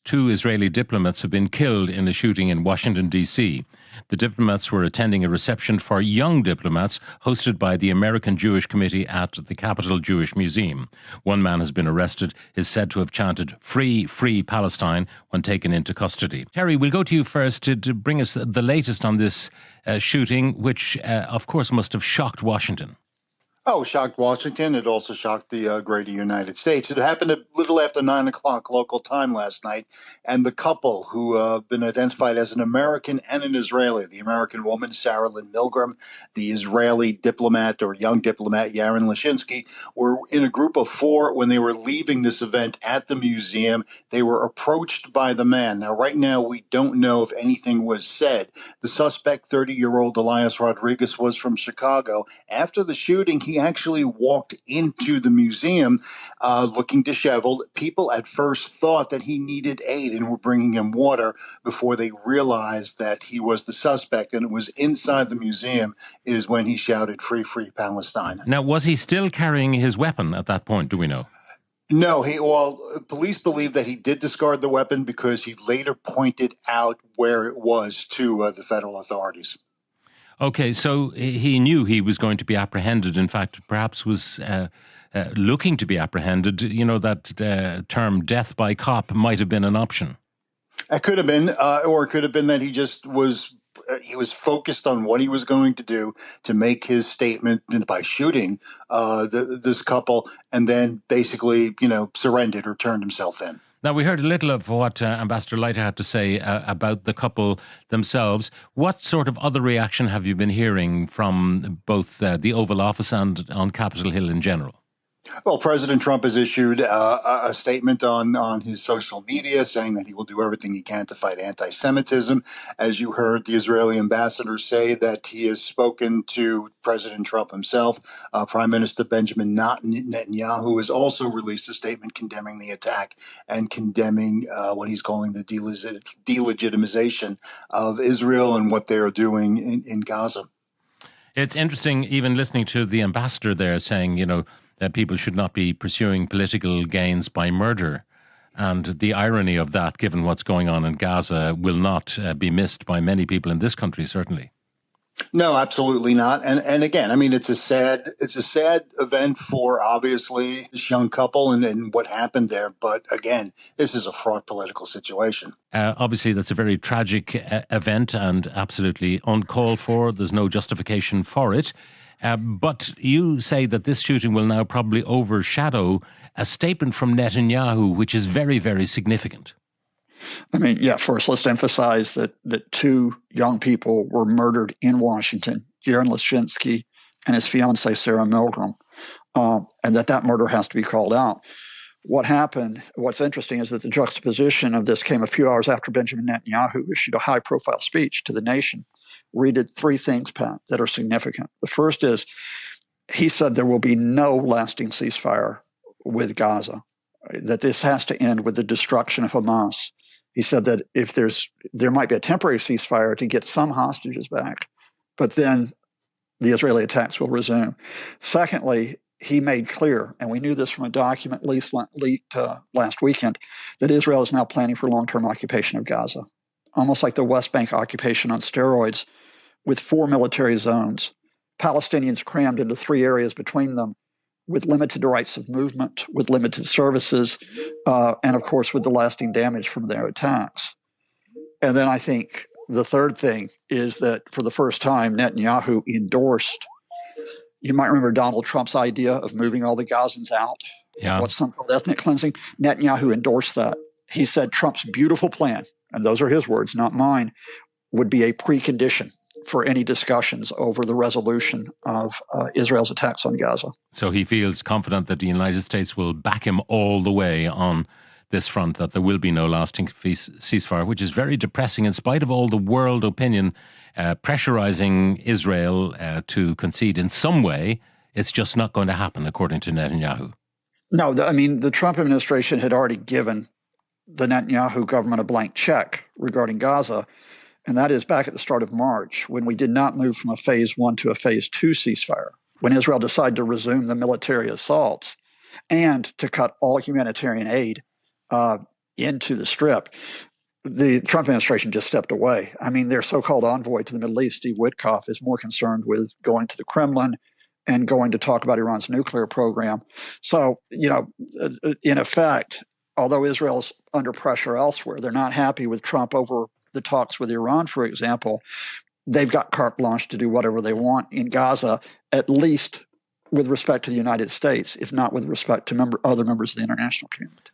2 Israeli diplomats have been killed in a shooting in Washington, D.C. The diplomats were attending a reception for young diplomats hosted by the American Jewish Committee at the Capitol Jewish Museum. One man has been arrested, is said to have chanted "Free, Free Palestine" when taken into custody. Terry, we'll go to you first to bring us the latest on this shooting, which of course must have shocked Washington. Oh, shocked Washington. It also shocked the greater United States. It happened a little after 9 o'clock local time last night. And the couple who have been identified as an American and an Israeli, the American woman, Sarah Lynn Milgram, the Israeli diplomat or young diplomat, Yaron Lashinsky, were in a group of 4 when they were leaving this event at the museum. They were approached by the man. Now, right now, we don't know if anything was said. The suspect, 30-year-old Elias Rodriguez, was from Chicago. After the shooting, he actually walked into the museum looking disheveled. People at first thought that he needed aid and were bringing him water before they realized that he was the suspect. And it was inside the museum is when he shouted, "Free, Free Palestine." Now, was he still carrying his weapon at that point, do we know? No, police believe that he did discard the weapon because he later pointed out where it was to the federal authorities. Okay, so he knew he was going to be apprehended. In fact, perhaps was looking to be apprehended. You know, that term "death by cop" might have been an option. It could have been, or it could have been that he just was focused on what he was going to do to make his statement by shooting this couple, and then basically, surrendered or turned himself in. Now, we heard a little of what Ambassador Leiter had to say about the couple themselves. What sort of other reaction have you been hearing from both the Oval Office and on Capitol Hill in general? Well, President Trump has issued a statement on his social media saying that he will do everything he can to fight anti-Semitism. As you heard the Israeli ambassador say that he has spoken to President Trump himself. Prime Minister Benjamin Netanyahu has also released a statement condemning the attack and condemning what he's calling the delegitimization of Israel and what they are doing in Gaza. It's interesting, even listening to the ambassador there saying, that people should not be pursuing political gains by murder. And the irony of that, given what's going on in Gaza, will not be missed by many people in this country, certainly. No, absolutely not. And again, I mean, it's a sad event for obviously this young couple and what happened there. But again, this is a fraught political situation. Obviously, that's a very tragic event and absolutely uncalled for. There's no justification for it. But you say that this shooting will now probably overshadow a statement from Netanyahu, which is very, very significant. I mean, first, let's emphasize that 2 young people were murdered in Washington, Yaron Lashinsky and his fiancée, Sarah Milgram, and that murder has to be called out. What happened, what's interesting is that the juxtaposition of this came a few hours after Benjamin Netanyahu issued a high-profile speech to the nation. We did 3 things, Pat, that are significant. The first is he said there will be no lasting ceasefire with Gaza, that this has to end with the destruction of Hamas. He said that if there might be a temporary ceasefire to get some hostages back, but then the Israeli attacks will resume. Secondly, he made clear, and we knew this from a document leaked last weekend, that Israel is now planning for long-term occupation of Gaza, almost like the West Bank occupation on steroids, with 4 military zones, Palestinians crammed into 3 areas between them, with limited rights of movement, with limited services, and of course with the lasting damage from their attacks. And then I think the third thing is that for the first time, Netanyahu endorsed, you might remember Donald Trump's idea of moving all the Gazans out, what's some called ethnic cleansing. Netanyahu endorsed that. He said Trump's beautiful plan, and those are his words, not mine, would be a precondition for any discussions over the resolution of Israel's attacks on Gaza. So he feels confident that the United States will back him all the way on this front, that there will be no lasting ceasefire, which is very depressing in spite of all the world opinion pressurizing Israel to concede in some way. It's just not going to happen, according to Netanyahu. No, the Trump administration had already given the Netanyahu government a blank check regarding Gaza. And that is back at the start of March, when we did not move from a phase 1 to a phase 2 ceasefire, when Israel decided to resume the military assaults and to cut all humanitarian aid into the Strip. The Trump administration just stepped away. I mean, their so-called envoy to the Middle East, Steve Witkoff, is more concerned with going to the Kremlin and going to talk about Iran's nuclear program. So, in effect, although Israel's under pressure elsewhere, they're not happy with Trump over the talks with Iran, for example. They've got carte blanche to do whatever they want in Gaza, at least with respect to the United States, if not with respect to other members of the international community.